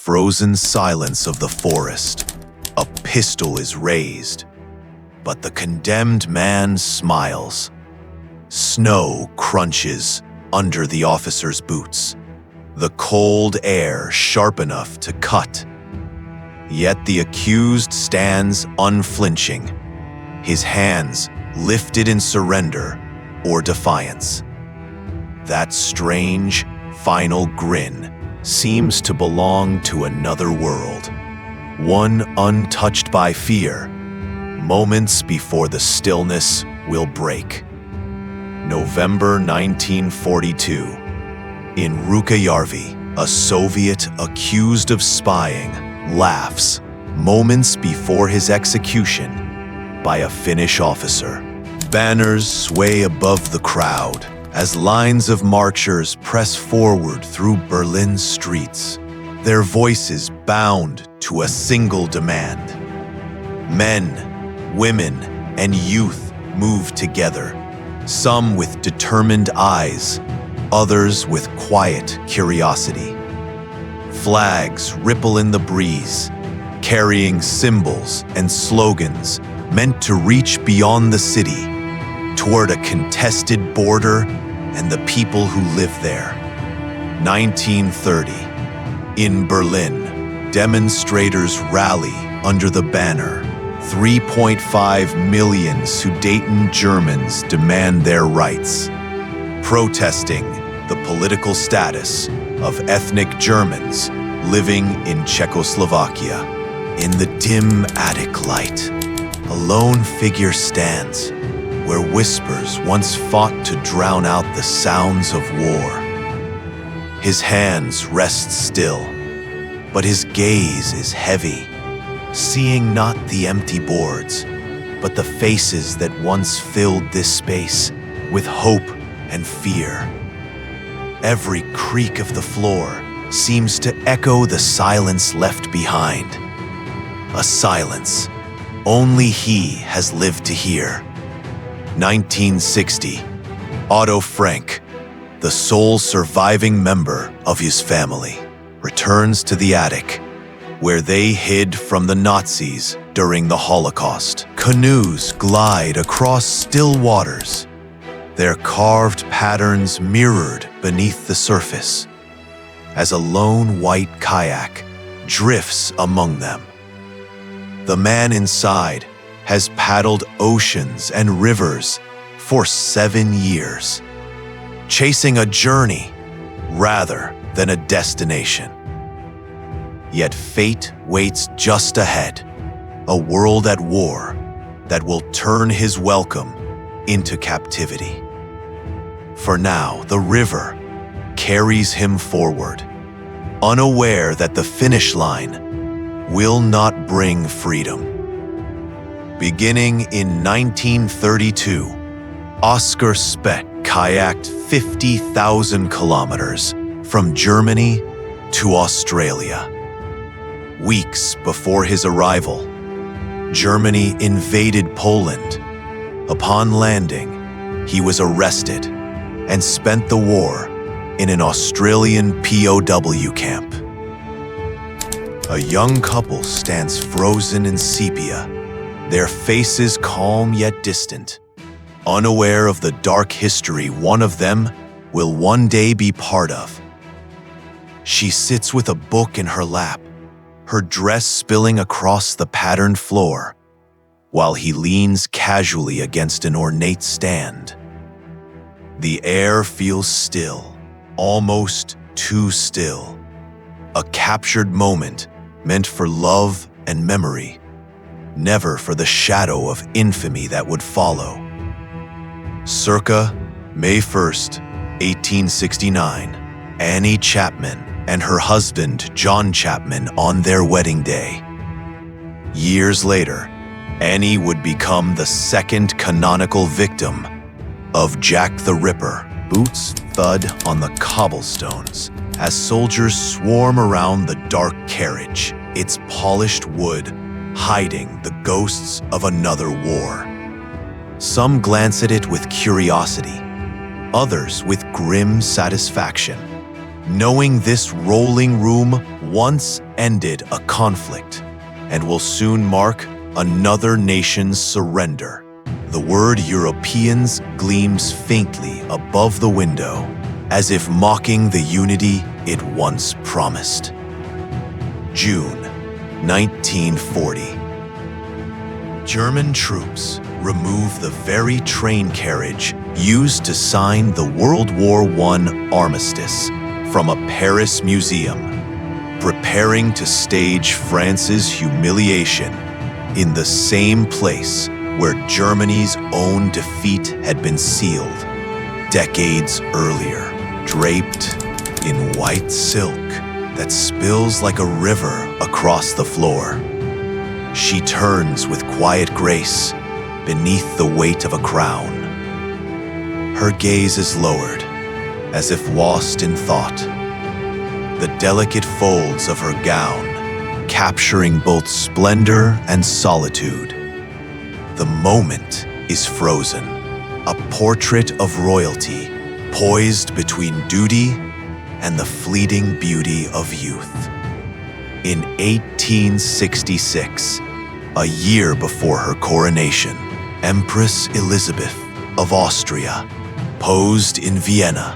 frozen silence of the forest, a pistol is raised, but the condemned man smiles. Snow crunches under the officer's boots, the cold air sharp enough to cut. Yet the accused stands unflinching, his hands lifted in surrender or defiance. That strange, final grin seems to belong to another world, one untouched by fear, moments before the stillness will break. November 1942. In Rukayarvi, a Soviet accused of spying laughs moments before his execution by a Finnish officer. Banners sway above the crowd as lines of marchers press forward through Berlin's streets, their voices bound to a single demand. Men, women, and youth move together, some with determined eyes, others with quiet curiosity. Flags ripple in the breeze, carrying symbols and slogans meant to reach beyond the city, toward a contested border and the people who live there. 1930. In Berlin, demonstrators rally under the banner. 3.5 million Sudeten Germans demand their rights, protesting the political status of ethnic Germans living in Czechoslovakia. In the dim attic light, a lone figure stands where whispers once fought to drown out the sounds of war. His hands rest still, but his gaze is heavy, seeing not the empty boards, but the faces that once filled this space with hope and fear. Every creak of the floor seems to echo the silence left behind. A silence only he has lived to hear. 1960. Otto Frank, the sole surviving member of his family, returns to the attic where they hid from the Nazis during the Holocaust. Canoes glide across still waters, their carved patterns mirrored beneath the surface, as a lone white kayak drifts among them. The man inside has paddled oceans and rivers for 7 years, chasing a journey rather than a destination. Yet fate waits just ahead, a world at war that will turn his welcome into captivity. For now, the river carries him forward, unaware that the finish line will not bring freedom. Beginning in 1932, Oscar Speck kayaked 50,000 kilometers from Germany to Australia. Weeks before his arrival, Germany invaded Poland. Upon landing, he was arrested and spent the war in an Australian POW camp. A young couple stands frozen in sepia, their faces calm yet distant, unaware of the dark history one of them will one day be part of. She sits with a book in her lap, her dress spilling across the patterned floor, while he leans casually against an ornate stand. The air feels still, almost too still, a captured moment meant for love and memory, never for the shadow of infamy that would follow. Circa May 1st, 1869, Annie Chapman and her husband John Chapman on their wedding day. Years later, Annie would become the second canonical victim of Jack the Ripper. Boots thud on the cobblestones as soldiers swarm around the dark carriage, its polished wood hiding the ghosts of another war. Some glance at it with curiosity, others with grim satisfaction, knowing this rolling room once ended a conflict and will soon mark another nation's surrender. The word Europeans gleams faintly above the window, as if mocking the unity it once promised. June 1940. German troops remove the very train carriage used to sign the World War I armistice from a Paris museum, preparing to stage France's humiliation in the same place where Germany's own defeat had been sealed decades earlier, draped in white silk that spills like a river across the floor. She turns with quiet grace beneath the weight of a crown. Her gaze is lowered, as if lost in thought. The delicate folds of her gown capturing both splendor and solitude. The moment is frozen, a portrait of royalty poised between duty and the fleeting beauty of youth. In 1866, a year before her coronation, Empress Elizabeth of Austria posed in Vienna,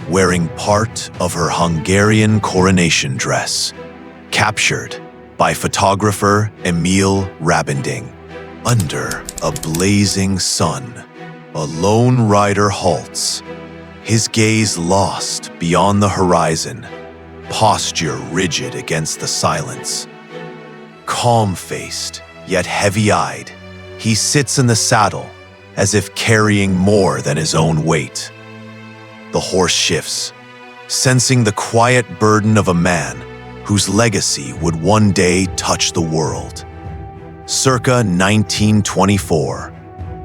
wearing part of her Hungarian coronation dress, captured by photographer Emil Rabending. Under a blazing sun, a lone rider halts, his gaze lost beyond the horizon, posture rigid against the silence. Calm-faced, yet heavy-eyed, he sits in the saddle as if carrying more than his own weight. The horse shifts, sensing the quiet burden of a man whose legacy would one day touch the world. Circa 1924,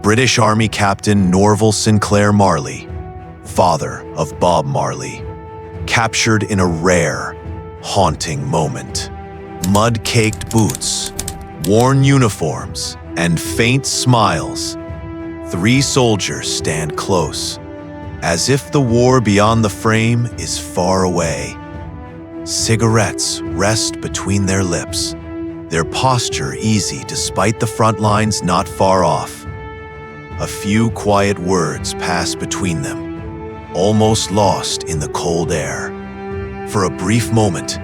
British Army Captain Norval Sinclair Marley, father of Bob Marley, captured in a rare, haunting moment. Mud-caked boots, worn uniforms, and faint smiles, 3 soldiers stand close, as if the war beyond the frame is far away. Cigarettes rest between their lips, their posture easy despite the front lines not far off. A few quiet words pass between them, almost lost in the cold air. For a brief moment,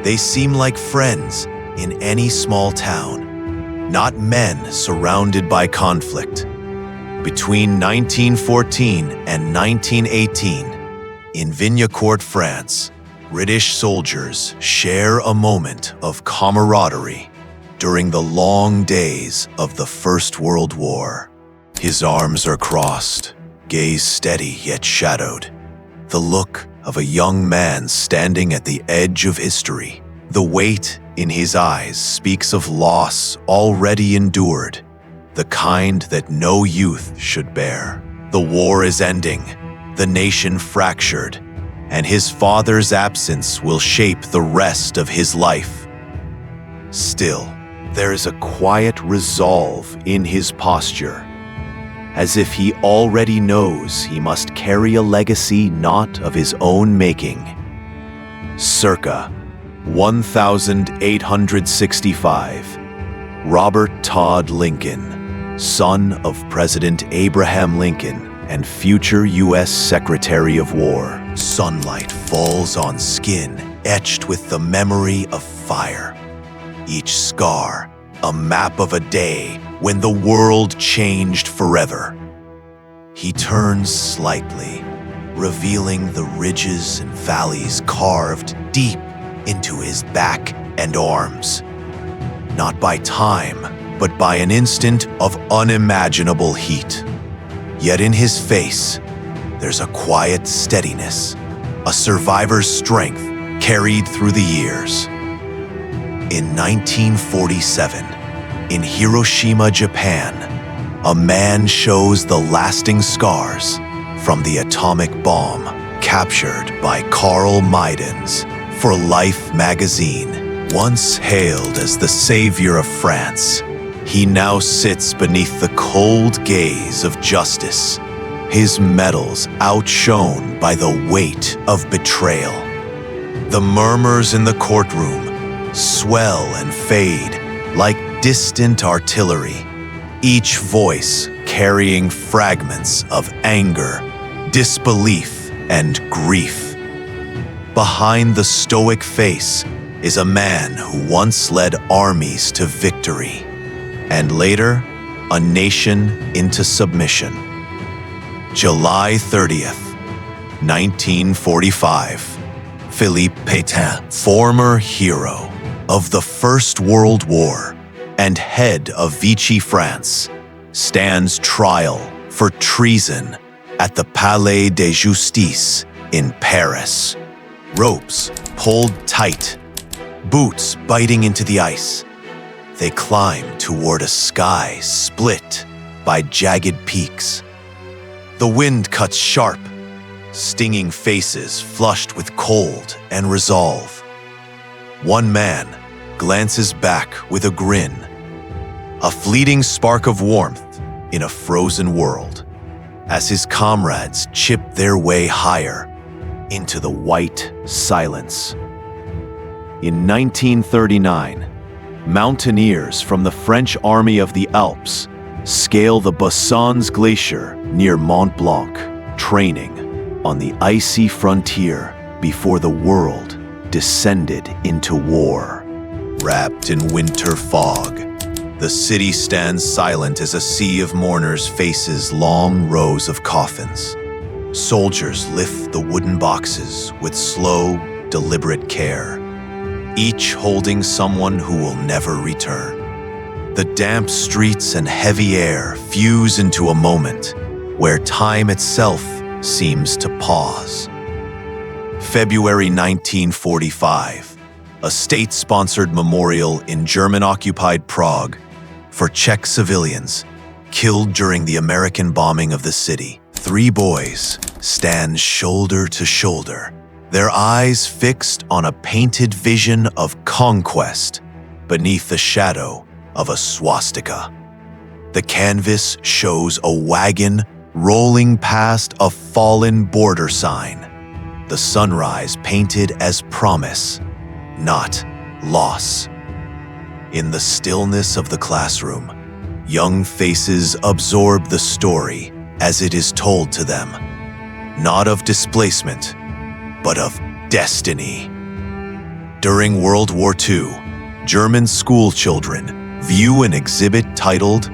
they seem like friends in any small town, not men surrounded by conflict. Between 1914 and 1918, in Vignacourt, France, British soldiers share a moment of camaraderie during the long days of the First World War. His arms are crossed, gaze steady yet shadowed, the look of a young man standing at the edge of history. The weight in his eyes speaks of loss already endured, the kind that no youth should bear. The war is ending, the nation fractured, and his father's absence will shape the rest of his life. Still, there is a quiet resolve in his posture, as if he already knows he must carry a legacy not of his own making. Circa 1865, Robert Todd Lincoln, son of President Abraham Lincoln and future U.S. Secretary of War. Sunlight falls on skin etched with the memory of fire. Each scar, a map of a day when the world changed forever. He turns slightly, revealing the ridges and valleys carved deep into his back and arms. Not by time, but by an instant of unimaginable heat. Yet in his face, there's a quiet steadiness, a survivor's strength carried through the years. In 1947, in Hiroshima, Japan, a man shows the lasting scars from the atomic bomb captured by Carl Maidens for Life magazine. Once hailed as the savior of France, he now sits beneath the cold gaze of justice, his medals outshone by the weight of betrayal. The murmurs in the courtroom swell and fade like distant artillery, each voice carrying fragments of anger, disbelief, and grief. Behind the stoic face is a man who once led armies to victory, and later, a nation into submission. July 30th, 1945. Philippe Pétain, former hero of the First World War and head of Vichy France, stands trial for treason at the Palais de Justice in Paris. Ropes pulled tight, boots biting into the ice. They climb toward a sky split by jagged peaks. The wind cuts sharp, stinging faces flushed with cold and resolve. One man glances back with a grin, a fleeting spark of warmth in a frozen world, as his comrades chip their way higher into the white silence. In 1939, mountaineers from the French Army of the Alps scale the Bossons Glacier near Mont Blanc, training on the icy frontier before the world descended into war. Wrapped in winter fog, the city stands silent as a sea of mourners faces long rows of coffins. Soldiers lift the wooden boxes with slow, deliberate care, each holding someone who will never return. The damp streets and heavy air fuse into a moment where time itself seems to pause. February 1945, a state-sponsored memorial in German-occupied Prague for Czech civilians killed during the American bombing of the city. 3 boys stand shoulder to shoulder, their eyes fixed on a painted vision of conquest beneath the shadow of a swastika. The canvas shows a wagon rolling past a fallen border sign, the sunrise painted as promise, not loss. In the stillness of the classroom, young faces absorb the story as it is told to them, not of displacement, but of destiny. During World War II, German school children view an exhibit titled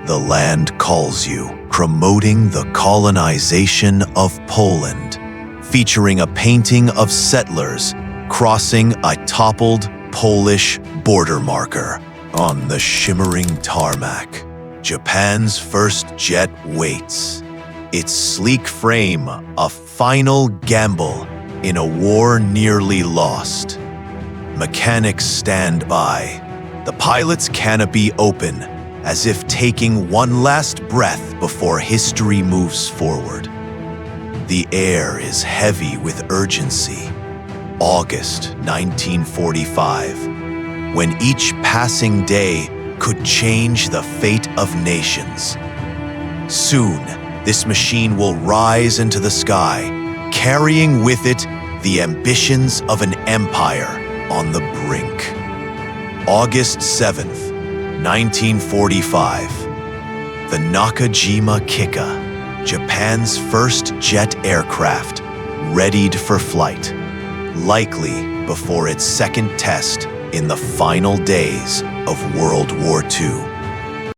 "The Land Calls You," promoting the colonization of Poland, featuring a painting of settlers crossing a toppled Polish border marker. On the shimmering tarmac, Japan's first jet waits, its sleek frame a final gamble in a war nearly lost. Mechanics stand by, the pilot's canopy open, as if taking one last breath before history moves forward. The air is heavy with urgency. August 1945, when each passing day could change the fate of nations. Soon, this machine will rise into the sky, carrying with it the ambitions of an empire on the brink. August 7th, 1945. The Nakajima Kikka, Japan's first jet aircraft, readied for flight, likely before its second test in the final days of World War II.